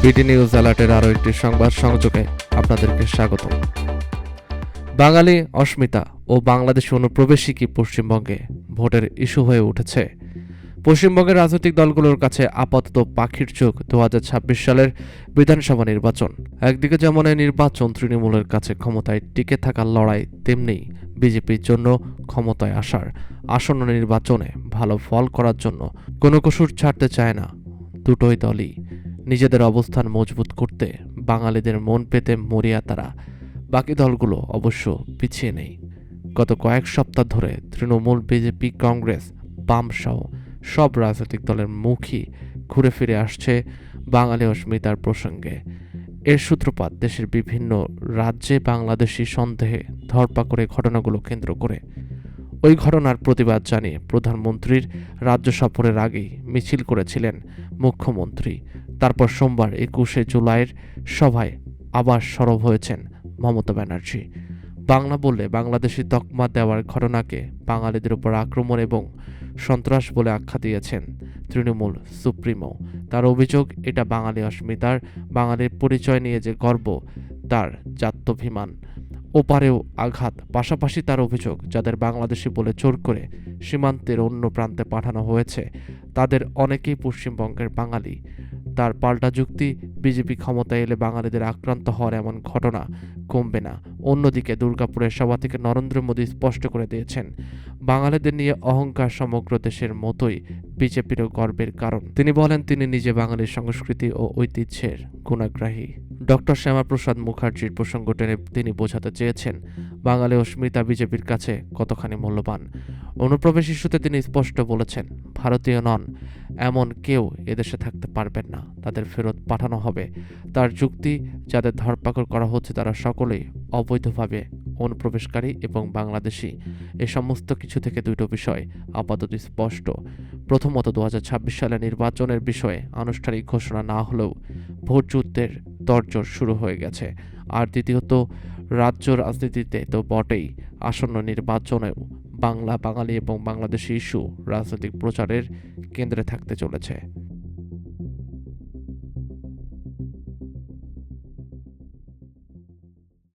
BD news অ্যালার্টের আরও একটি সংবাদ সংযোগে আপনাদেরকে স্বাগত। বাঙালি অস্মিতা ও বাংলাদেশি অনুপ্রবেশই কি পশ্চিমবঙ্গে ভোটের ইস্যু হয়ে উঠেছে? পশ্চিমবঙ্গের রাজনৈতিক দলগুলোর কাছে আপাতত পাখির চোখ 2026 সালের বিধানসভা নির্বাচন। একদিকে যেমন এই নির্বাচন তৃণমূলের কাছে ক্ষমতায় টিকে থাকার লড়াই, তেমনি বিজেপির জন্য ক্ষমতায় আসার আসন্ন নির্বাচনে ভালো ফল করার জন্য কোনো কসুর ছাড়তে চায় না দুটোই দলই। নিজেদের অবস্থান মজবুত করতে বাঙালিদের মন পেতে মরিয়া তারা। বাকি দলগুলো অবশ্য পিছিয়ে নেই। গত কয়েক সপ্তাহ ধরে তৃণমূল, বিজেপি, কংগ্রেস, বাম সহ সব রাজনৈতিক দলের মুখই ঘুরে ফিরে আসছে বাঙালি অস্মিতার প্রসঙ্গে। এর সূত্রপাত দেশের বিভিন্ন রাজ্যে বাংলাদেশি সন্দেহে ধরপাকড়ের ঘটনাগুলো কেন্দ্র করে। ওই ঘটনার প্রতিবাদ জানিয়ে প্রধানমন্ত্রীর রাজ্য সফরের আগেই মিছিল করেছিলেন মুখ্যমন্ত্রী। তারপর সোমবার 21শে জুলাইয়ের সভায় আবার সরব হয়েছেন মমতা ব্যানার্জি। বাংলা বললে বাংলাদেশি তকমা দেওয়ার ঘটনাকে বাঙালিদের উপর আক্রমণ এবং সন্ত্রাস বলে আখ্যা দিয়েছেন তৃণমূল সুপ্রিমো। তার অভিযোগ, এটা বাঙালি অস্মিতার, বাঙালির পরিচয় নিয়ে যে গর্ব, তার জাত্যভিমান ওপারেও আঘাত। পাশাপাশি তার অভিযোগ, যাদের বাংলাদেশি বলে জোর করে সীমান্তের অন্য প্রান্তে পাঠানো হয়েছে তাদের অনেকেই পশ্চিমবঙ্গের বাঙালি। তার পাল্টা যুক্তি, বিজেপি ক্ষমতায় এলে বাঙালিদের আক্রান্ত হওয়ার এমন ঘটনা কমবে না। অন্যদিকে দুর্গাপুরের সভা থেকে নরেন্দ্র মোদী স্পষ্ট করে দিয়েছেন, বাঙালিদের নিয়ে অহংকার সমগ্র দেশের মতোই বিজেপিরও গর্বের কারণ। তিনি বলেন, তিনি নিজে বাঙালির সংস্কৃতি ও ঐতিহ্যের গুণাগ্রাহী। ডক্টর শ্যামাপ্রসাদ মুখার্জির প্রসঙ্গ টেনে তিনি বোঝাতে চেয়েছেন, বাঙালি অস্মিতা বিজেপির কাছে কতখানি মূল্যবান। অনুপ্রবেশ ইস্যুতে তিনি স্পষ্ট বলেছেন, ভারতীয় নন এমন কেউ এদেশে থাকতে পারবেন না, তাদের ফেরত পাঠানো হবে। তার যুক্তি, যাদের ধরপাকড় করা হচ্ছে তারা সকলেই অবৈধভাবে অনুপ্রবেশকারী এবং বাংলাদেশি। এ সমস্ত কিছু থেকে দুটো বিষয় আপাতত স্পষ্ট। প্রথমত, 2026 সালে নির্বাচনের বিষয়ে আনুষ্ঠানিক ঘোষণা না হলেও ভোট যুদ্ধের তরজোর শুরু হয়ে গেছে। আর দ্বিতীয়ত, রাজ্য রাজনীতিতে তো বটেই, আসন্ন নির্বাচনেও বাংলা, বাঙালি এবং বাংলাদেশি ইস্যু রাজনৈতিক প্রচারের কেন্দ্রে থাকতে চলেছে।